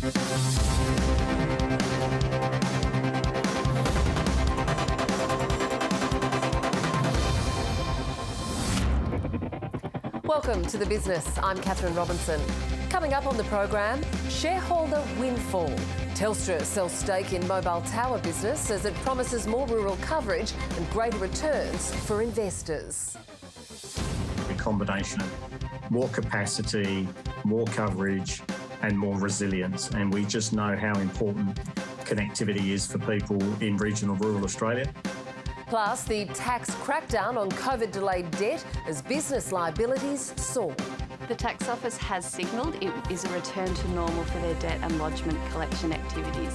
Welcome to The Business. I'm Catherine Robinson. Coming up on the program, shareholder windfall. Telstra sells stake in mobile tower business as it promises more rural coverage and greater returns for investors. A combination of more capacity, more coverage and more resilience. And we just know how important connectivity is for people in regional rural Australia. Plus, the tax crackdown on COVID-delayed debt as business liabilities soar. The tax office has signalled it is a return to normal for their debt and lodgement collection activities.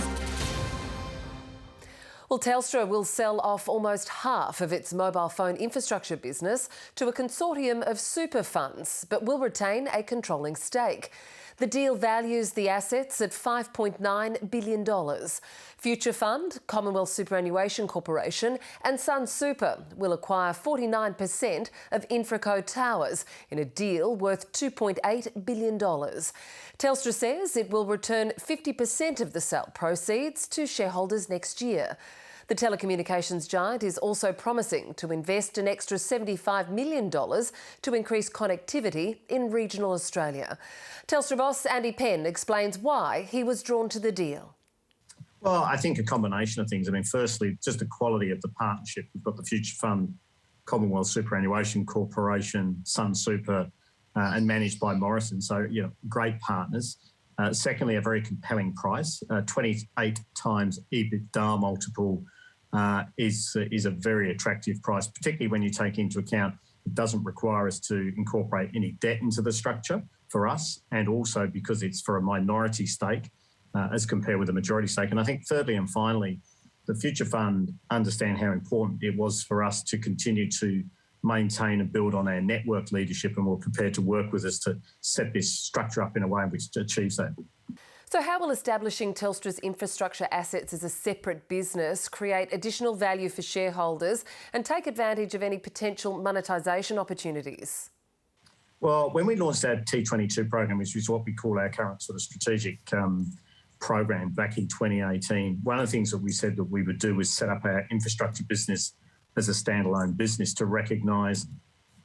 Well, Telstra will sell off almost half of its mobile phone infrastructure business to a consortium of super funds, but will retain a controlling stake. The deal values the assets at $5.9 billion. Future Fund, Commonwealth Superannuation Corporation and Sun Super will acquire 49% of Infraco Towers in a deal worth $2.8 billion. Telstra says it will return 50% of the sale proceeds to shareholders next year. The telecommunications giant is also promising to invest an extra $75 million to increase connectivity in regional Australia. Telstra boss Andy Penn explains why he was drawn to the deal. Well, I think a combination of things. I mean, firstly, just the quality of the partnership. We've got the Future Fund, Commonwealth Superannuation Corporation, Sun Super, and managed by Morrison. So, great partners. Secondly, a very compelling price, 28 times EBITDA multiple. Is a very attractive price, particularly when you take into account it doesn't require us to incorporate any debt into the structure for us, and also because it's for a minority stake as compared with a majority stake. And I think thirdly and finally, the Future Fund understand how important it was for us to continue to maintain and build on our network leadership, and were prepared to work with us to set this structure up in a way which achieves that. So how will establishing Telstra's infrastructure assets as a separate business create additional value for shareholders and take advantage of any potential monetisation opportunities? Well, when we launched our T22 program, which is what we call our current sort of strategic program back in 2018, one of the things that we said that we would do was set up our infrastructure business as a standalone business to recognise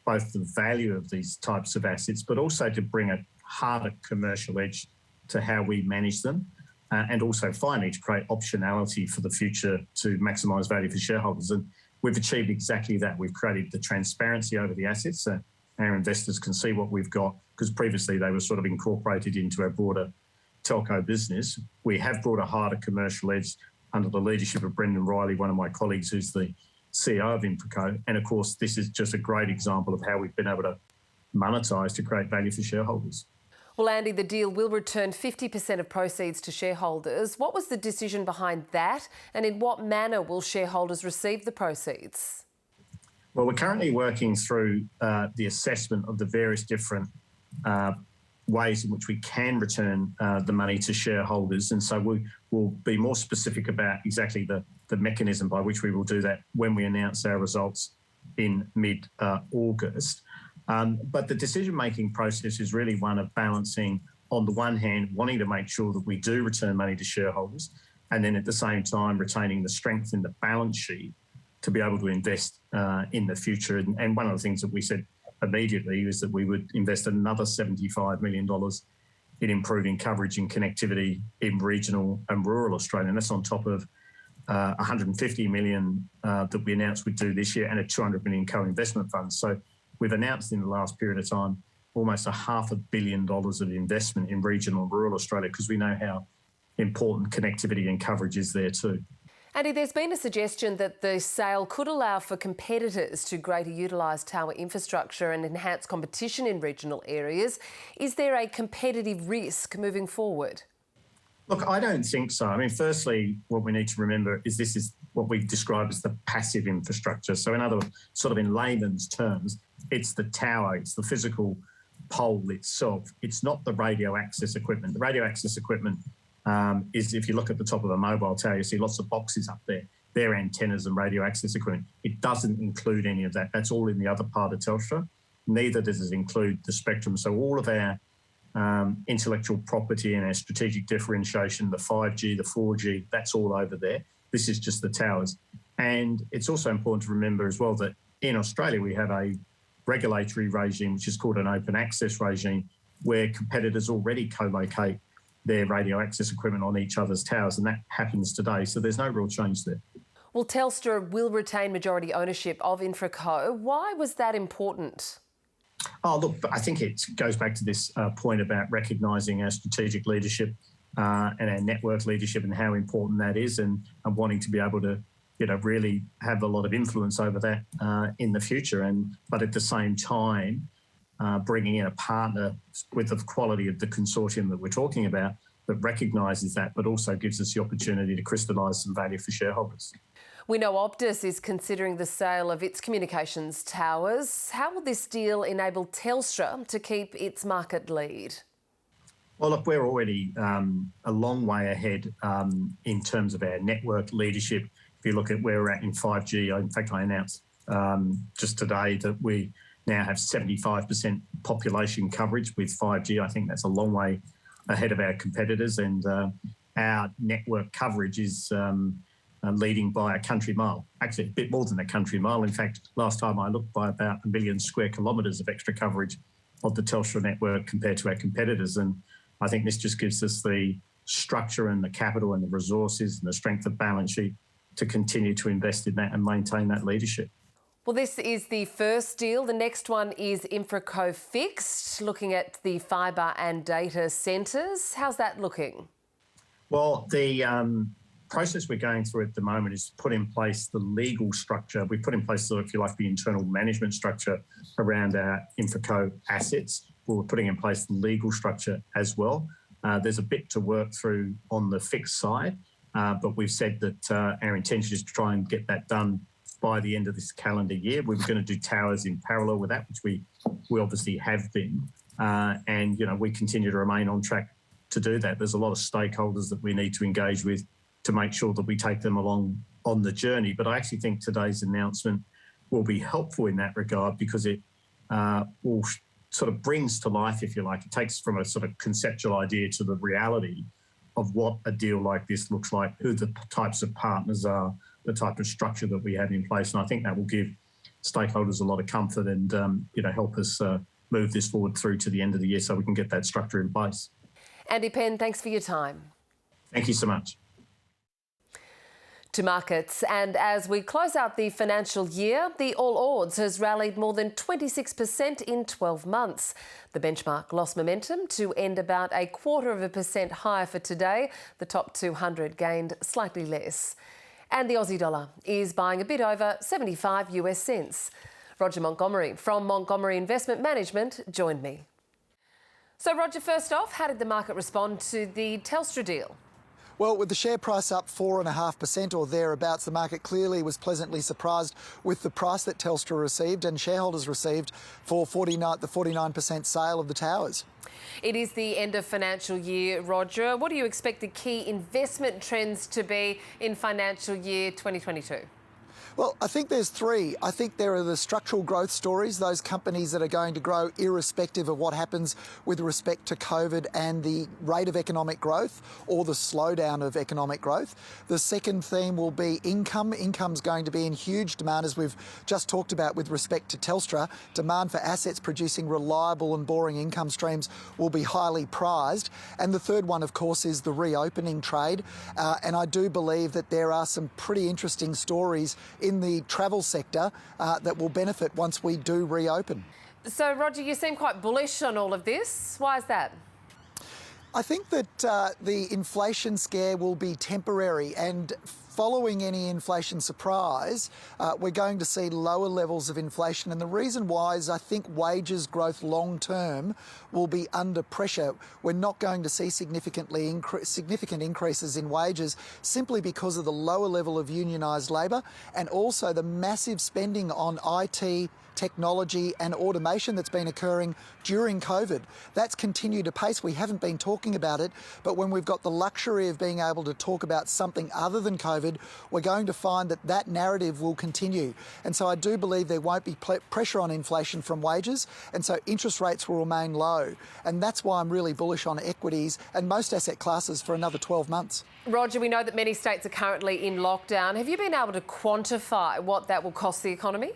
both the value of these types of assets, but also to bring a harder commercial edge to how we manage them, and also finally to create optionality for the future to maximise value for shareholders. And we've achieved exactly that. We've created the transparency over the assets so our investors can see what we've got, because previously they were sort of incorporated into our broader telco business. We have brought a harder commercial edge under the leadership of Brendan Riley, one of my colleagues who's the CEO of Infraco. And of course, this is just a great example of how we've been able to monetise to create value for shareholders. Well, Andy, the deal will return 50% of proceeds to shareholders. What was the decision behind that, and in what manner will shareholders receive the proceeds? Well, we're currently working through the assessment of the various different ways in which we can return the money to shareholders. And so we will be more specific about exactly the mechanism by which we will do that when we announce our results in mid-August. But the decision-making process is really one of balancing, on the one hand, wanting to make sure that we do return money to shareholders, and then at the same time retaining the strength in the balance sheet to be able to invest in the future. And one of the things that we said immediately is that we would invest another $75 million in improving coverage and connectivity in regional and rural Australia. And that's on top of $150 million that we announced we'd do this year, and a $200 million co-investment fund. So we've announced in the last period of time almost $500 million of investment in regional and rural Australia, because we know how important connectivity and coverage is there too. Andy, there's been a suggestion that the sale could allow for competitors to greater utilise tower infrastructure and enhance competition in regional areas. Is there a competitive risk moving forward? Look, I don't think so. I mean, firstly, what we need to remember is this is what we describe as the passive infrastructure. So in layman's terms, it's the tower, it's the physical pole itself. It's not the radio access equipment. The radio access equipment is, if you look at the top of a mobile tower, you see lots of boxes up there. They're antennas and radio access equipment. It doesn't include any of that. That's all in the other part of Telstra. Neither does it include the spectrum. So all of our intellectual property and our strategic differentiation, the 5G, the 4G, that's all over there. This is just the towers. And it's also important to remember as well that in Australia, we have a regulatory regime, which is called an open access regime, where competitors already co-locate their radio access equipment on each other's towers, and that happens today. So there's no real change there. Well, Telstra will retain majority ownership of InfraCo. Why was that important? Oh, look, I think it goes back to this point about recognising our strategic leadership and our network leadership and how important that is, and wanting to be able to, really have a lot of influence over that in the future. But at the same time, bringing in a partner with the quality of the consortium that we're talking about that recognises that, but also gives us the opportunity to crystallise some value for shareholders. We know Optus is considering the sale of its communications towers. How will this deal enable Telstra to keep its market lead? Well, look, we're already a long way ahead in terms of our network leadership. If you look at where we're at in 5G, in fact, I announced just today that we now have 75% population coverage with 5G. I think that's a long way ahead of our competitors, and our network coverage is leading by a country mile, actually a bit more than a country mile. In fact, last time I looked, by about 1 million square kilometres of extra coverage of the Telstra network compared to our competitors. And I think this just gives us the structure and the capital and the resources and the strength of balance sheet to continue to invest in that and maintain that leadership. Well, this is the first deal. The next one is InfraCo Fixed, looking at the fibre and data centres. How's that looking? Well, the process we're going through at the moment is to put in place the legal structure. We put in place, if you like, the internal management structure around our InfraCo assets. We're putting in place the legal structure as well. There's a bit to work through on the fixed side, but we've said that our intention is to try and get that done by the end of this calendar year. We were going to do towers in parallel with that, which we obviously have been. And, we continue to remain on track to do that. There's a lot of stakeholders that we need to engage with to make sure that we take them along on the journey. But I actually think today's announcement will be helpful in that regard, because it will sort of brings to life, if you like, it takes from a sort of conceptual idea to the reality of what a deal like this looks like, who the types of partners are, the type of structure that we have in place. And I think that will give stakeholders a lot of comfort and, help us move this forward through to the end of the year so we can get that structure in place. Andy Penn, thanks for your time. Thank you so much. To markets, and as we close out the financial year, the All Ords has rallied more than 26% in 12 months. The benchmark lost momentum to end about 0.25% higher for today. The top 200 gained slightly less. And the Aussie dollar is buying a bit over 75 US cents. Roger Montgomery from Montgomery Investment Management joined me. So Roger, first off, how did the market respond to the Telstra deal? Well, with the share price up 4.5% or thereabouts, the market clearly was pleasantly surprised with the price that Telstra received and shareholders received for the 49% sale of the towers. It is the end of financial year, Roger. What do you expect the key investment trends to be in financial year 2022? Well, I think there's three. I think there are the structural growth stories, those companies that are going to grow irrespective of what happens with respect to COVID and the rate of economic growth or the slowdown of economic growth. The second theme will be income. Income's going to be in huge demand, as we've just talked about with respect to Telstra. Demand for assets producing reliable and boring income streams will be highly prized. And the third one, of course, is the reopening trade. And I do believe that there are some pretty interesting stories in the travel sector that will benefit once we do reopen. So, Roger, you seem quite bullish on all of this. Why is that? I think that the inflation scare will be temporary, and following any inflation surprise, we're going to see lower levels of inflation. And the reason why is I think wages growth long term will be under pressure. We're not going to see significant increases in wages simply because of the lower level of unionised labour and also the massive spending on IT, technology and automation that's been occurring during COVID. That's continued apace. We haven't been talking about it, but when we've got the luxury of being able to talk about something other than COVID COVID, we're going to find that that narrative will continue. And so I do believe there won't be pressure on inflation from wages, and so interest rates will remain low. And that's why I'm really bullish on equities and most asset classes for another 12 months. Roger, we know that many states are currently in lockdown. Have you been able to quantify what that will cost the economy?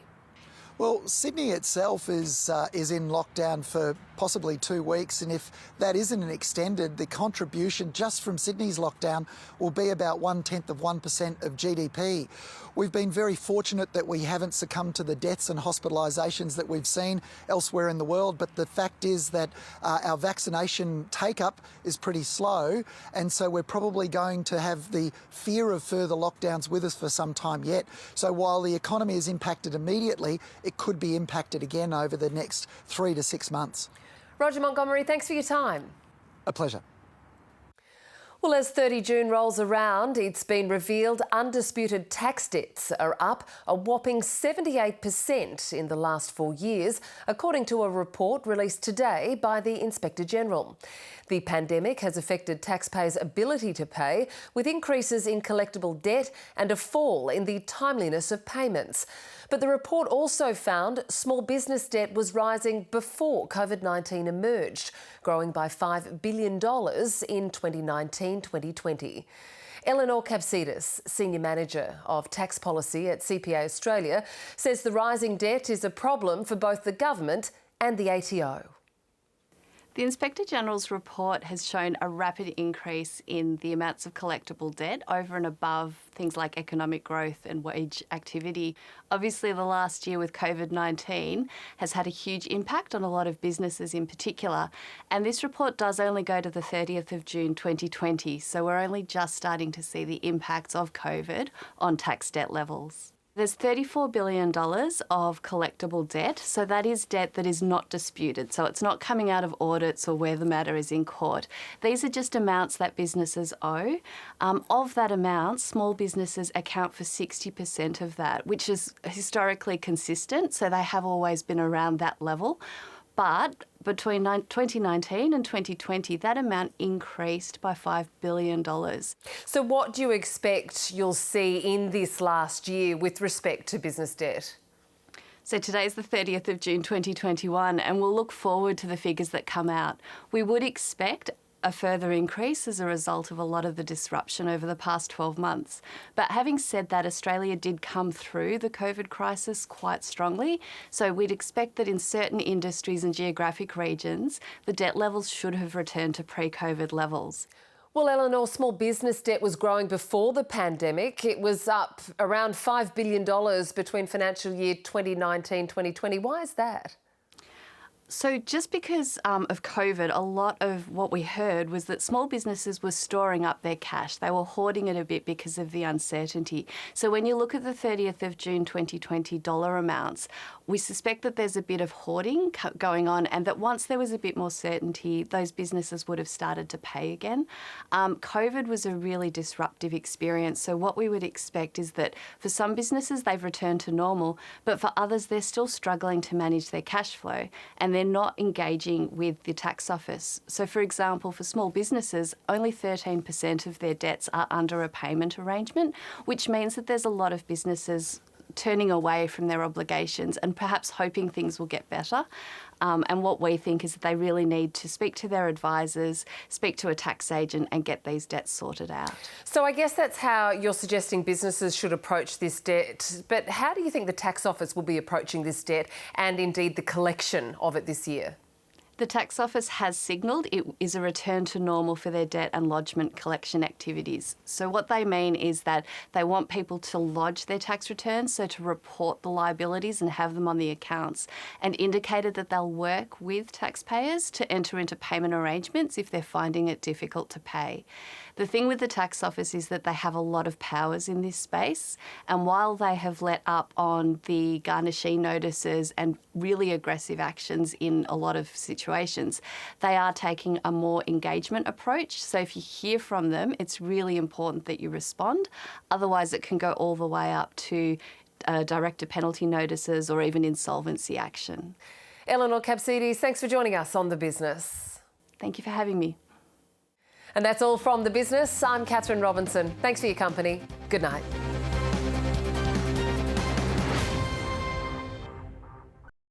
Well, Sydney itself is in lockdown for possibly 2 weeks, and if that isn't extended, the contribution just from Sydney's lockdown will be about 0.1% of GDP. We've been very fortunate that we haven't succumbed to the deaths and hospitalisations that we've seen elsewhere in the world, but the fact is that our vaccination take-up is pretty slow, and so we're probably going to have the fear of further lockdowns with us for some time yet. So while the economy is impacted immediately, it could be impacted again over the next 3 to 6 months. Roger Montgomery, thanks for your time. A pleasure. Well, as 30 June rolls around, it's been revealed undisputed tax debts are up a whopping 78% in the last 4 years, according to a report released today by the Inspector General. The pandemic has affected taxpayers' ability to pay, with increases in collectible debt and a fall in the timeliness of payments. But the report also found small business debt was rising before COVID-19 emerged, growing by $5 billion in 2019-2020. Eleanor Kapsidis, Senior Manager of Tax Policy at CPA Australia, says the rising debt is a problem for both the government and the ATO. The Inspector General's report has shown a rapid increase in the amounts of collectible debt over and above things like economic growth and wage activity. Obviously, the last year with COVID-19 has had a huge impact on a lot of businesses in particular, and this report does only go to the 30th of June 2020, so we're only just starting to see the impacts of COVID on tax debt levels. There's $34 billion of collectible debt, so that is debt that is not disputed. So it's not coming out of audits or where the matter is in court. These are just amounts that businesses owe. Of that amount, small businesses account for 60% of that, which is historically consistent, so they have always been around that level. But between 2019 and 2020, that amount increased by $5 billion. So what do you expect you'll see in this last year with respect to business debt? So today's the 30th of June 2021, and we'll look forward to the figures that come out. We would expect a further increase as a result of a lot of the disruption over the past 12 months. But having said that, Australia did come through the COVID crisis quite strongly, so we'd expect that in certain industries and geographic regions, the debt levels should have returned to pre-COVID levels. Well, Eleanor, small business debt was growing before the pandemic. It was up around $5 billion between financial year 2019-2020. Why is that? So just because of COVID, a lot of what we heard was that small businesses were storing up their cash. They were hoarding it a bit because of the uncertainty. So when you look at the 30th of June 2020 dollar amounts, we suspect that there's a bit of hoarding going on, and that once there was a bit more certainty, those businesses would have started to pay again. COVID was a really disruptive experience. So what we would expect is that for some businesses, they've returned to normal, but for others, they're still struggling to manage their cash flow, and they're not engaging with the tax office. So for example, for small businesses, only 13% of their debts are under a payment arrangement, which means that there's a lot of businesses turning away from their obligations and perhaps hoping things will get better. And what we think is that they really need to speak to their advisors, speak to a tax agent and get these debts sorted out. So I guess that's how you're suggesting businesses should approach this debt. But how do you think the tax office will be approaching this debt and indeed the collection of it this year? The tax office has signalled it is a return to normal for their debt and lodgement collection activities. So what they mean is that they want people to lodge their tax returns, so to report the liabilities and have them on the accounts, and indicated that they'll work with taxpayers to enter into payment arrangements if they're finding it difficult to pay. The thing with the tax office is that they have a lot of powers in this space, and while they have let up on the garnishee notices and really aggressive actions in a lot of situations, they are taking a more engagement approach. So if you hear from them, it's really important that you respond. Otherwise, it can go all the way up to director penalty notices or even insolvency action. Eleanor Kapsidis, thanks for joining us on The Business. Thank you for having me. And that's all from The Business. I'm Catherine Robinson. Thanks for your company. Good night.